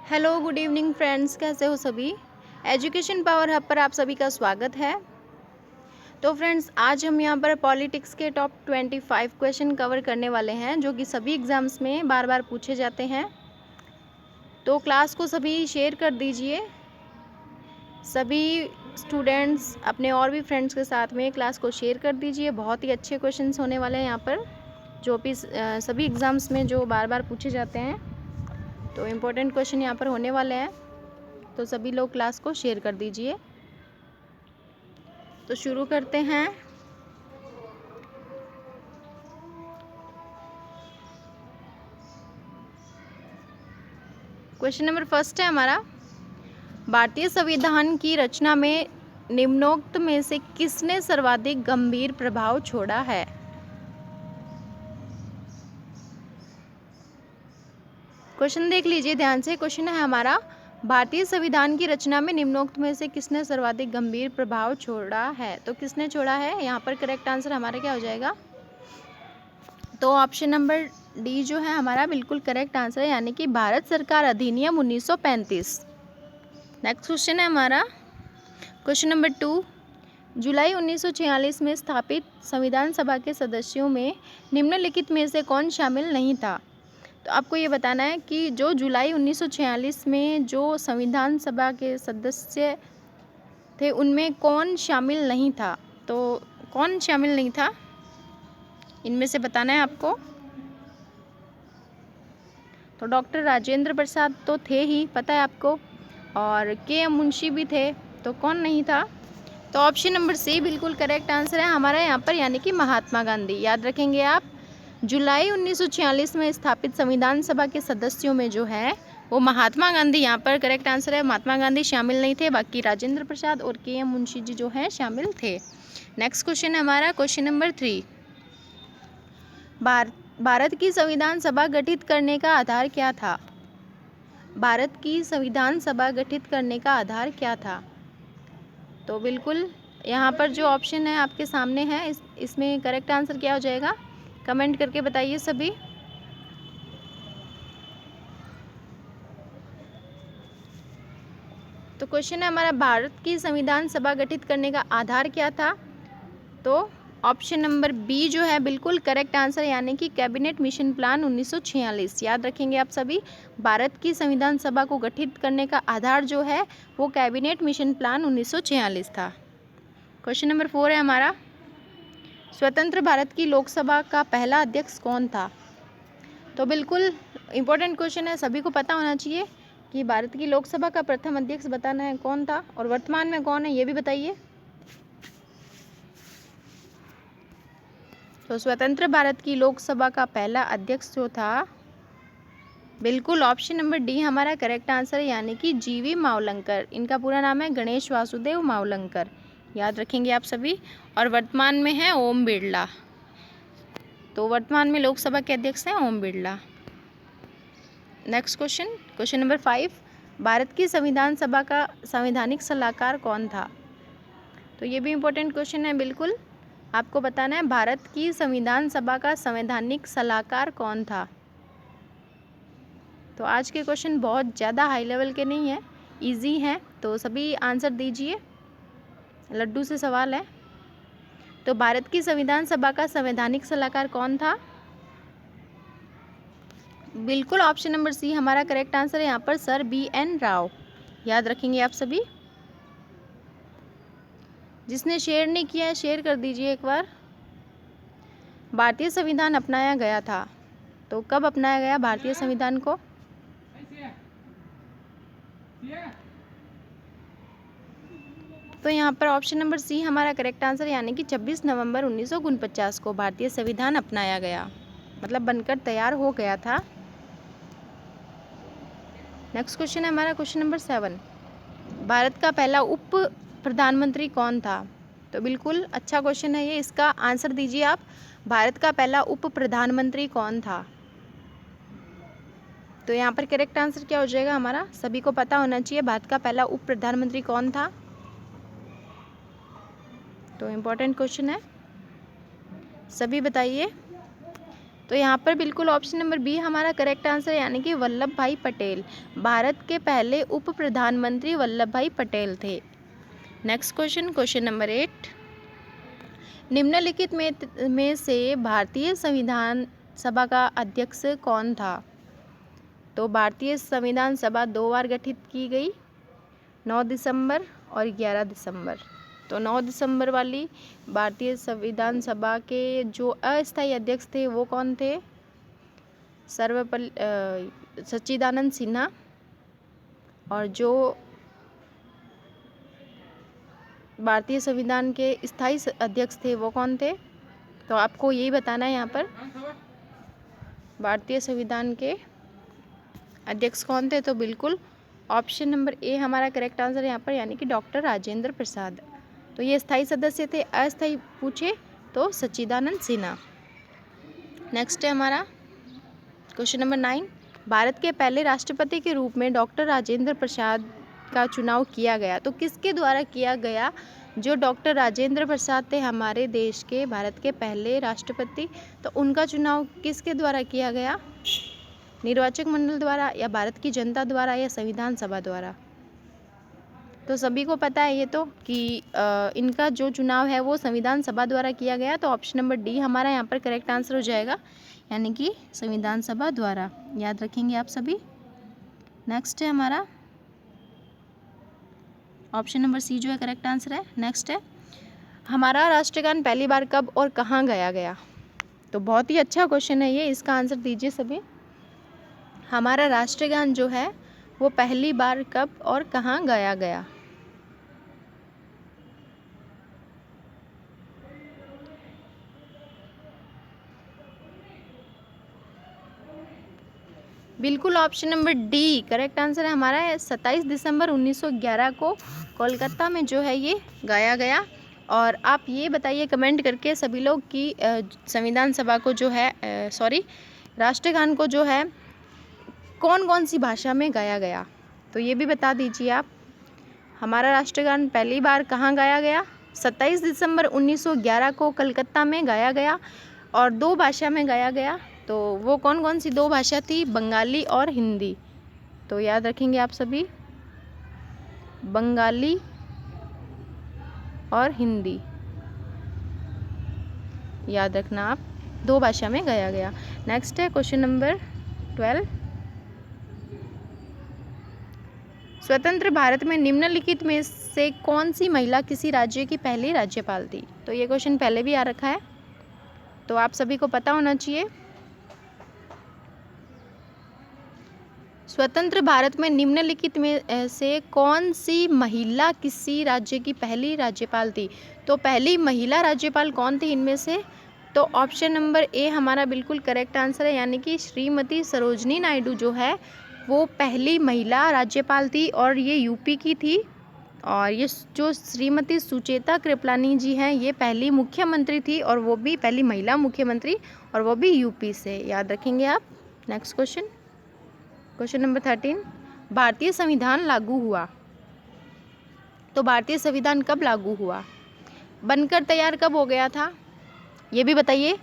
Hello good evening friends, कैसे हो सभी। एजुकेशन पावर हब पर आप सभी का स्वागत है। तो फ्रेंड्स, आज हम यहाँ पर पॉलिटिक्स के टॉप 25 क्वेश्चन कवर करने वाले हैं जो कि सभी एग्ज़ाम्स में बार बार पूछे जाते हैं। तो क्लास को सभी शेयर कर दीजिए। सभी स्टूडेंट्स अपने और भी फ्रेंड्स के साथ में क्लास को शेयर कर दीजिए। बहुत ही अच्छे क्वेश्चंस होने वाले हैं यहाँ पर, जो भी सभी एग्ज़ाम्स में जो बार बार पूछे जाते हैं। तो इम्पोर्टेंट क्वेश्चन यहाँ पर होने वाले हैं, तो सभी लोग क्लास को शेयर कर दीजिए। तो शुरू करते हैं। क्वेश्चन नंबर फर्स्ट है हमारा, भारतीय संविधान की रचना में निम्नोक्त में से किसने सर्वाधिक गंभीर प्रभाव छोड़ा है। क्वेश्चन देख लीजिए ध्यान से। क्वेश्चन है हमारा, भारतीय संविधान की रचना में निम्नोक्त में से किसने सर्वाधिक गंभीर प्रभाव छोड़ा है। तो किसने छोड़ा है, यहाँ पर करेक्ट आंसर हमारा क्या हो जाएगा। तो ऑप्शन नंबर डी जो है हमारा बिल्कुल करेक्ट आंसर है, यानी कि भारत सरकार अधिनियम 1935। नेक्स्ट क्वेश्चन है हमारा, क्वेश्चन नंबर 2, जुलाई 1946 में स्थापित संविधान सभा के सदस्यों में निम्नलिखित में से कौन शामिल नहीं था। तो आपको ये बताना है कि जो जुलाई 1946 में जो संविधान सभा के सदस्य थे उनमें कौन शामिल नहीं था। तो कौन शामिल नहीं था, इनमें से बताना है आपको। तो डॉक्टर राजेंद्र प्रसाद तो थे ही, पता है आपको, और के.एम. मुंशी भी थे। तो कौन नहीं था। तो ऑप्शन नंबर सी बिल्कुल करेक्ट आंसर है हमारा यहाँ पर, यानी कि महात्मा गांधी। याद रखेंगे आप, जुलाई 1946 में स्थापित संविधान सभा के सदस्यों में जो है वो महात्मा गांधी यहाँ पर करेक्ट आंसर है। महात्मा गांधी शामिल नहीं थे, बाकी राजेंद्र प्रसाद और के.एम. मुंशी जी जो है शामिल थे। नेक्स्ट क्वेश्चन है हमारा, क्वेश्चन नंबर 3, भारत की संविधान सभा गठित करने का आधार क्या था। भारत की संविधान सभा गठित करने का आधार क्या था। तो बिल्कुल यहाँ पर जो ऑप्शन है आपके सामने है, इसमें करेक्ट आंसर क्या हो जाएगा, कमेंट करके बताइए सभी। तो क्वेश्चन है हमारा, भारत की संविधान सभा गठित करने का आधार क्या था। तो ऑप्शन नंबर बी जो है बिल्कुल करेक्ट आंसर, यानी कि कैबिनेट मिशन प्लान 1946। याद रखेंगे आप सभी, भारत की संविधान सभा को गठित करने का आधार जो है वो कैबिनेट मिशन प्लान 1946 था। क्वेश्चन नंबर 4 है हमारा, स्वतंत्र भारत की लोकसभा का पहला अध्यक्ष कौन था। तो बिल्कुल इम्पोर्टेंट क्वेश्चन है, सभी को पता होना चाहिए कि भारत की लोकसभा का प्रथम अध्यक्ष बताना है कौन था, और वर्तमान में कौन है ये भी बताइए। तो स्वतंत्र भारत की लोकसभा का पहला अध्यक्ष जो था, बिल्कुल ऑप्शन नंबर डी हमारा करेक्ट आंसर है, यानी कि जीवी मावलंकर। इनका पूरा नाम है गणेश वासुदेव मावलंकर। याद रखेंगे आप सभी। और वर्तमान में है ओम बिरला। तो वर्तमान में लोकसभा के अध्यक्ष हैं Om Birla. Next question, question number 5, Bharat की संविधान सभा का संवैधानिक सलाहकार कौन था। तो ये भी इम्पोर्टेंट क्वेश्चन है, बिल्कुल आपको बताना है भारत की संविधान सभा का संवैधानिक सलाहकार कौन था। तो आज के क्वेश्चन बहुत ज़्यादा हाई लेवल के नहीं हैं, इजी हैं, तो सभी आंसर दीजिए। लड्डू से सवाल है। तो भारत की संविधान सभा का संवैधानिक सलाहकार कौन था। बिल्कुल ऑप्शन नंबर सी हमारा करेक्ट आंसर है यहाँ पर, सर B.N. राव। याद रखेंगे आप सभी। जिसने शेयर नहीं किया है शेयर कर दीजिए एक बार। भारतीय संविधान अपनाया गया था, तो कब अपनाया गया भारतीय संविधान को। तो यहाँ पर ऑप्शन नंबर सी हमारा करेक्ट आंसर, यानी कि 26 नवंबर 1949 को भारतीय संविधान अपनाया गया, मतलब बनकर तैयार हो गया था। नेक्स्ट क्वेश्चन है हमारा, क्वेश्चन नंबर 7, भारत का पहला उप प्रधानमंत्री कौन था। तो बिल्कुल अच्छा क्वेश्चन है ये, इसका आंसर दीजिए आप। भारत का पहला उप प्रधानमंत्री कौन था। तो यहाँ पर करेक्ट आंसर क्या हो जाएगा हमारा, सभी को पता होना चाहिए भारत का पहला उप प्रधानमंत्री कौन था। तो इम्पोर्टेंट क्वेश्चन है, सभी बताइए। तो यहाँ पर बिल्कुल ऑप्शन नंबर बी हमारा करेक्ट आंसर, यानी कि वल्लभ भाई पटेल। भारत के पहले उप प्रधानमंत्री वल्लभ भाई पटेल थे। नेक्स्ट क्वेश्चन, क्वेश्चन नंबर 8, निम्नलिखित में से भारतीय संविधान सभा का अध्यक्ष कौन था? तो भारतीय संविधान सभा 2 बार गठित की गई, 9 दिसंबर और 11 दिसंबर। तो 9 दिसंबर वाली भारतीय संविधान सभा के जो अस्थायी अध्यक्ष थे वो कौन थे? सच्चिदानंद सिन्हा। और जो भारतीय संविधान के स्थायी अध्यक्ष थे वो कौन थे? तो आपको यही बताना है यहाँ पर भारतीय संविधान के अध्यक्ष कौन थे। तो बिल्कुल ऑप्शन नंबर ए हमारा करेक्ट आंसर यहाँ पर, यानी कि डॉक्टर राजेंद्र प्रसाद। तो ये स्थायी सदस्य थे, अस्थायी पूछे तो सच्चिदानंद सिन्हा। नेक्स्ट है हमारा क्वेश्चन नंबर 9, भारत के पहले राष्ट्रपति के रूप में डॉक्टर राजेंद्र प्रसाद का चुनाव किया गया। तो किसके द्वारा किया गया? जो डॉक्टर राजेंद्र प्रसाद थे हमारे देश के, भारत के पहले राष्ट्रपति, तो उनका चुनाव किसके द्वारा किया गया? निर्वाचक मंडल द्वारा, या भारत की जनता द्वारा, या संविधान सभा द्वारा? तो सभी को पता है ये तो कि इनका जो चुनाव है वो संविधान सभा द्वारा किया गया। तो ऑप्शन नंबर डी हमारा यहाँ पर करेक्ट आंसर हो जाएगा, यानी कि संविधान सभा द्वारा। याद रखेंगे आप सभी। नेक्स्ट है हमारा ऑप्शन नंबर सी जो है करेक्ट आंसर है। नेक्स्ट है, हमारा राष्ट्रगान पहली बार कब और कहाँ गाया गया? तो बहुत ही अच्छा क्वेश्चन है ये, इसका आंसर दीजिए सभी। हमारा राष्ट्रगान जो है वो पहली बार कब और कहाँ गाया गया? बिल्कुल option number D correct answer है हमारा। 27 दिसंबर 1911 को कोलकाता में जो है ये गाया गया। और आप ये बताइए कमेंट करके सभी लोग कि संविधान सभा को जो है राष्ट्रगान को जो है कौन कौन सी भाषा में गाया गया? तो ये भी बता दीजिए आप। हमारा राष्ट्रगान पहली बार कहाँ गाया गया? 27 दिसंबर 1911 को कलकत्ता में गाया गया और 2 भाषा में गाया गया। तो वो कौन कौन सी 2 भाषा थी? बंगाली और हिंदी। तो याद रखेंगे आप सभी, बंगाली और हिंदी याद रखना आप, 2 भाषा में गाया गया। नेक्स्ट है क्वेश्चन नंबर 12, स्वतंत्र भारत में निम्नलिखित में से कौन सी महिला किसी राज्य की पहली राज्यपाल थी? तो ये क्वेश्चन पहले भी आ रखा है, तो आप सभी को पता होना चाहिए। स्वतंत्र भारत में निम्नलिखित में से कौन सी महिला किसी राज्य की पहली राज्यपाल थी? तो पहली महिला राज्यपाल कौन थी इनमें से? तो ऑप्शन नंबर ए हमारा बिल्कुल करेक्ट आंसर है, यानी कि श्रीमती सरोजनी नायडू जो है वो पहली महिला राज्यपाल थी और ये यूपी की थी। और ये जो श्रीमती सुचेता कृपलानी जी हैं ये पहली मुख्यमंत्री थी, और वो भी पहली महिला मुख्यमंत्री, और वो भी यूपी से। याद रखेंगे आप। नेक्स्ट क्वेश्चन, क्वेश्चन नंबर 13, भारतीय संविधान लागू हुआ। तो भारतीय संविधान कब लागू हुआ? बनकर तैयार कब हो गया था? ये भी बताइए।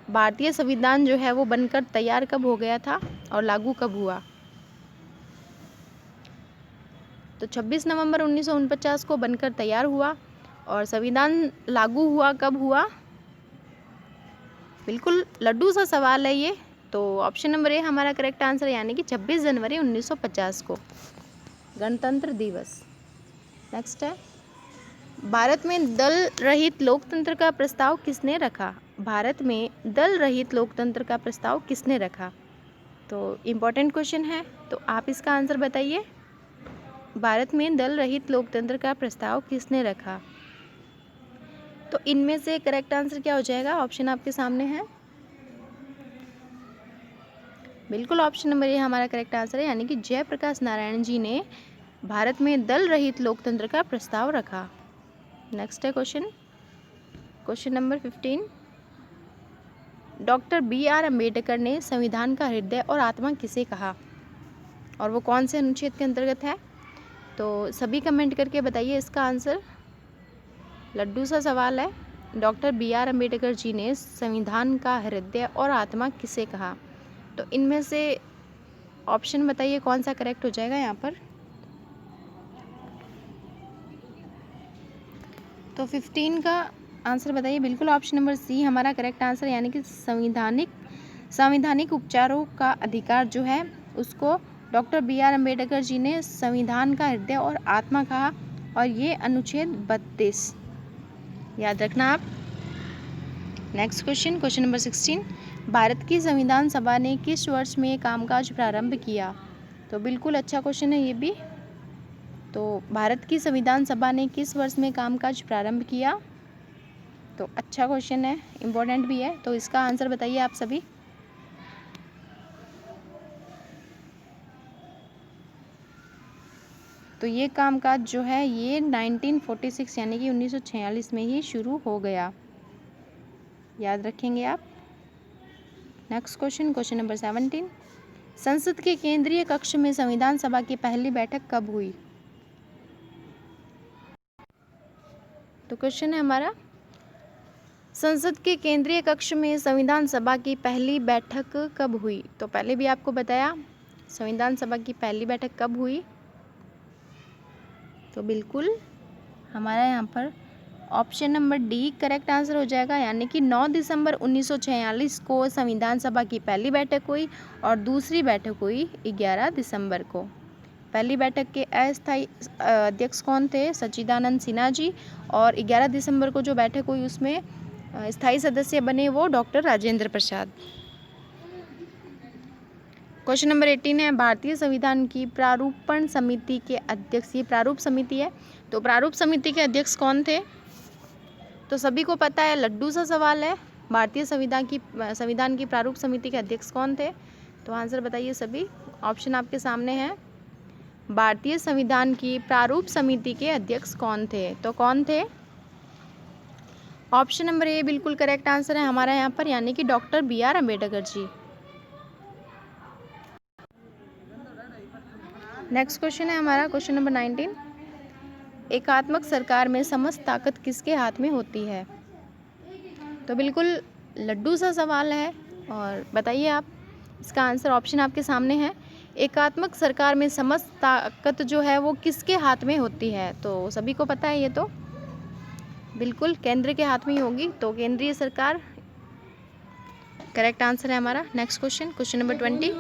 भारतीय संविधान जो है वो बनकर तैयार कब हो गया था और लागू कब हुआ? तो 26 नवंबर 1949 को बनकर तैयार हुआ। और संविधान लागू हुआ कब हुआ? बिल्कुल लड्डू सा सवाल है ये। तो ऑप्शन नंबर ए हमारा करेक्ट आंसर, यानी कि 26 जनवरी 1950 को, गणतंत्र दिवस। नेक्स्ट है, भारत में दल रहित लोकतंत्र का प्रस्ताव किसने रखा? भारत में दल रहित लोकतंत्र का प्रस्ताव किसने रखा? तो इम्पॉर्टेंट क्वेश्चन है, तो आप इसका आंसर बताइए। भारत में दल रहित लोकतंत्र का प्रस्ताव किसने रखा? तो इनमें से करेक्ट आंसर क्या हो जाएगा? ऑप्शन आपके सामने है। बिल्कुल ऑप्शन नंबर ए हमारा करेक्ट आंसर है, यानी कि जयप्रकाश नारायण जी ने भारत में दल रहित लोकतंत्र का प्रस्ताव रखा। नेक्स्ट है question, question number 15, doctor BR Ambedkar ने संविधान का हृदय और आत्मा किसे कहा? और वो कौन से अनुच्छेद के अंतर्गत है? तो सभी कमेंट करके बताइए इसका आंसर। लड्डू सा सवाल है, डॉक्टर BR अम्बेडकर जी ने संविधान का हृदय और आत्मा किसे कहा? तो इनमें से ऑप्शन बताइए कौन सा करेक्ट हो जाएगा यहाँ पर। तो 15 का आंसर बताइए। बिल्कुल ऑप्शन नंबर सी हमारा करेक्ट आंसर, यानी कि संवैधानिक उपचारों का अधिकार जो है उसको डॉक्टर BR अम्बेडकर जी ने संविधान का हृदय और आत्मा कहा, और ये अनुच्छेद 32 याद रखना आप। Next question, question number 16, Bharat की संविधान सभा ने किस वर्ष में कामकाज प्रारंभ किया? तो बिल्कुल अच्छा क्वेश्चन है ये भी। तो भारत की संविधान सभा ने किस वर्ष में कामकाज प्रारंभ किया? तो अच्छा क्वेश्चन है, इम्पोर्टेंट भी है। तो इसका आंसर बताइए आप सभी। तो ये कामकाज जो है ये 1946 यानी कि 1946 में ही शुरू हो गया, याद रखेंगे आप। नेक्स्ट क्वेश्चन, क्वेश्चन नंबर 17, संसद के केंद्रीय कक्ष में संविधान सभा की पहली बैठक कब हुई? तो क्वेश्चन है हमारा, संसद के केंद्रीय कक्ष में संविधान सभा की पहली बैठक कब हुई? तो पहले भी आपको बताया संविधान सभा की पहली बैठक कब हुई। तो बिल्कुल हमारा यहाँ पर option number D correct answer हो जाएगा, यानी कि 9 दिसंबर 1946 को संविधान सभा की पहली बैठक हुई और दूसरी बैठक हुई 11 दिसंबर को। पहली बैठक के अस्थायी अध्यक्ष कौन थे? सच्चिदानंद सिन्हा जी। और 11 दिसंबर को जो बैठक हुई उसमें स्थायी सदस्य बने वो doctor Rajendra Prasad. Question number 18 है, भारतीय संविधान की प्रारूपण समिति के अध्यक्ष, ये प्रारूप समिति है, तो प्रारूप समिति के अध्यक्ष कौन थे? तो सभी को पता है, लड्डू सा सवाल है। भारतीय संविधान की प्रारूप समिति के अध्यक्ष कौन थे? तो आंसर बताइए सभी, ऑप्शन आपके सामने है। भारतीय संविधान की प्रारूप समिति के अध्यक्ष कौन थे? तो कौन थे? ऑप्शन नंबर ए बिल्कुल करेक्ट आंसर है हमारा यहाँ पर, यानी कि doctor BR Ambedkar ji. Next question है हमारा क्वेश्चन नंबर 19, एकात्मक सरकार में समस्त ताकत किसके हाथ में होती है? तो बिल्कुल लड्डू सा सवाल है, और बताइए आप इसका आंसर। ऑप्शन आपके सामने है, एकात्मक सरकार में समस्त ताकत जो है वो किसके हाथ में होती है? तो सभी को पता है ये तो बिल्कुल केंद्र के हाथ में ही होगी, तो केंद्रीय सरकार करेक्ट आंसर है हमारा। नेक्स्ट क्वेश्चन, क्वेश्चन नंबर 20,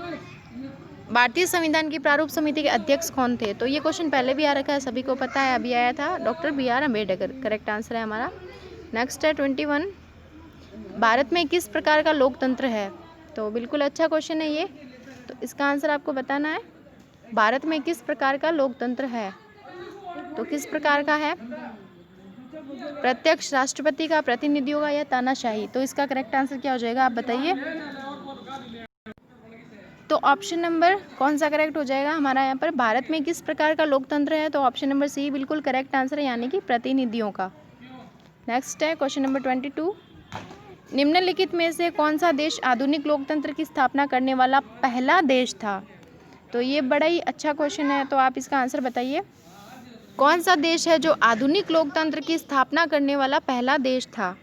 भारतीय संविधान की प्रारूप समिति के अध्यक्ष कौन थे? तो ये क्वेश्चन पहले भी आ रखा है, सभी को पता है, अभी आया था, doctor BR Ambedkar correct answer है हमारा। नेक्स्ट है 21, भारत में किस प्रकार का लोकतंत्र है? तो बिल्कुल अच्छा क्वेश्चन है ये, तो इसका आंसर आपको बताना है। भारत में किस प्रकार का लोकतंत्र है? तो किस प्रकार का है? प्रत्यक्ष, राष्ट्रपति का, प्रतिनिधियों का, या तानाशाही? तो इसका करेक्ट आंसर क्या हो जाएगा आप बताइए। तो ऑप्शन नंबर कौन सा करेक्ट हो जाएगा हमारा यहाँ पर? भारत में किस प्रकार का लोकतंत्र है? तो ऑप्शन नंबर सी बिल्कुल करेक्ट आंसर है, यानी कि प्रतिनिधियों का। नेक्स्ट है क्वेश्चन नंबर 22, निम्नलिखित में से कौन सा देश आधुनिक लोकतंत्र की स्थापना करने वाला पहला देश था? तो ये बड़ा ही अच्छा क्वेश्चन है, तो आप इसका आंसर बताइए। कौन सा देश है जो आधुनिक लोकतंत्र की स्थापना करने वाला पहला देश था?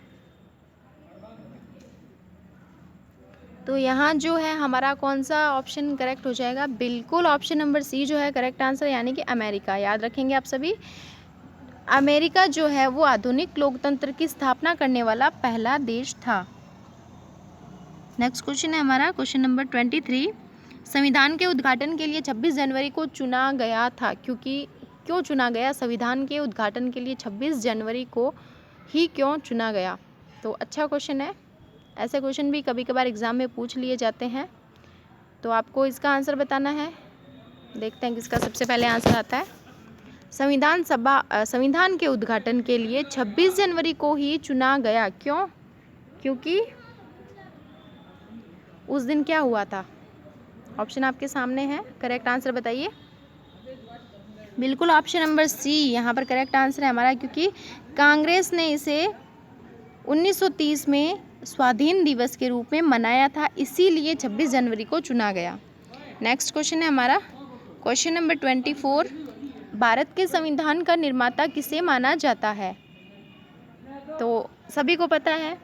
तो यहाँ जो है हमारा कौन सा ऑप्शन करेक्ट हो जाएगा? बिल्कुल ऑप्शन नंबर सी जो है करेक्ट आंसर, यानी कि अमेरिका। याद रखेंगे आप सभी, अमेरिका जो है वो आधुनिक लोकतंत्र की स्थापना करने वाला पहला देश था। नेक्स्ट क्वेश्चन है हमारा क्वेश्चन नंबर 23, संविधान के उद्घाटन के लिए 26 जनवरी को चुना गया था, क्यों चुना गया? संविधान के उद्घाटन के लिए 26 जनवरी को ही क्यों चुना गया? तो अच्छा क्वेश्चन है, ऐसे क्वेश्चन भी कभी कभार एग्जाम में पूछ लिए जाते हैं, तो आपको इसका आंसर बताना है। देखते हैं किसका सबसे पहले आंसर आता है। संविधान के उद्घाटन के लिए 26 जनवरी को ही चुना गया, क्यों? क्योंकि उस दिन क्या हुआ था? ऑप्शन आपके सामने है, करेक्ट आंसर बताइए। बिल्कुल ऑप्शन नंबर सी यहाँ पर करेक्ट आंसर है हमारा, क्योंकि कांग्रेस ने इसे 1930 में स्वाधीन दिवस के रूप में मनाया था, इसीलिए 26 जनवरी को चुना गया। नेक्स्ट क्वेश्चन है हमारा क्वेश्चन नंबर 24, भारत के संविधान का निर्माता किसे माना जाता है? तो सभी को पता है।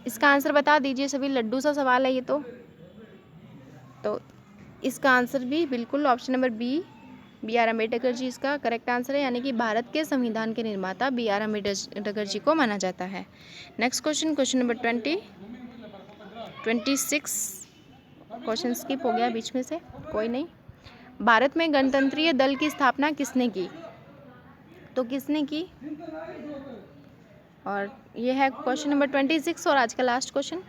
इसका आंसर बता दीजिए सभी, लड्डू सा सवाल है ये तो इसका आंसर भी बिल्कुल option number B R Ambedkar ji इसका करेक्ट आंसर है, यानी कि भारत के संविधान के निर्माता बी आर अम्बेडकर जी को माना जाता है। Next question, question number 26 question skip हो गया बीच में से, कोई नहीं। भारत में गणतंत्रीय दल की स्थापना किसने की? तो किसने की? और ये है क्वेश्चन नंबर 26 और आज का लास्ट क्वेश्चन।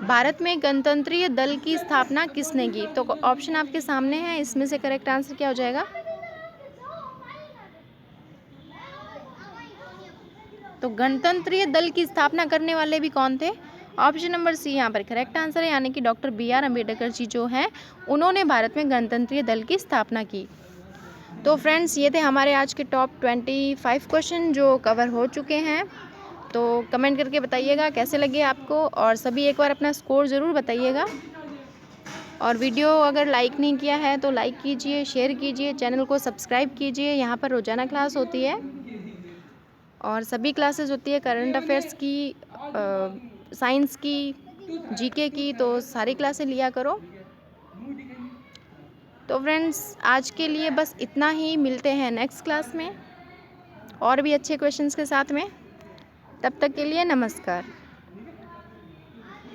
भारत में गणतंत्रीय दल की स्थापना किसने की? तो ऑप्शन आपके सामने है, इसमें से करेक्ट आंसर क्या हो जाएगा? तो गणतंत्रीय दल की स्थापना करने वाले भी कौन थे? ऑप्शन नंबर सी यहाँ पर करेक्ट आंसर है, यानी कि डॉक्टर बी आर अम्बेडकर जी जो हैं उन्होंने भारत में गणतंत्रीय दल की स्थापना की। तो फ्रेंड्स, ये थे हमारे आज के टॉप 25 क्वेश्चन जो कवर हो चुके हैं। तो कमेंट करके बताइएगा कैसे लगे आपको, और सभी एक बार अपना स्कोर ज़रूर बताइएगा। और वीडियो अगर लाइक नहीं किया है तो लाइक कीजिए, शेयर कीजिए, चैनल को सब्सक्राइब कीजिए। यहाँ पर रोज़ाना क्लास होती है और सभी क्लासेस होती है, करंट अफेयर्स की, साइंस की, जीके की, तो सारी क्लासें लिया करो। तो फ्रेंड्स, आज के लिए बस इतना ही, मिलते हैं नेक्स्ट क्लास में और भी अच्छे क्वेश्चंस के साथ में। तब तक के लिए नमस्कार।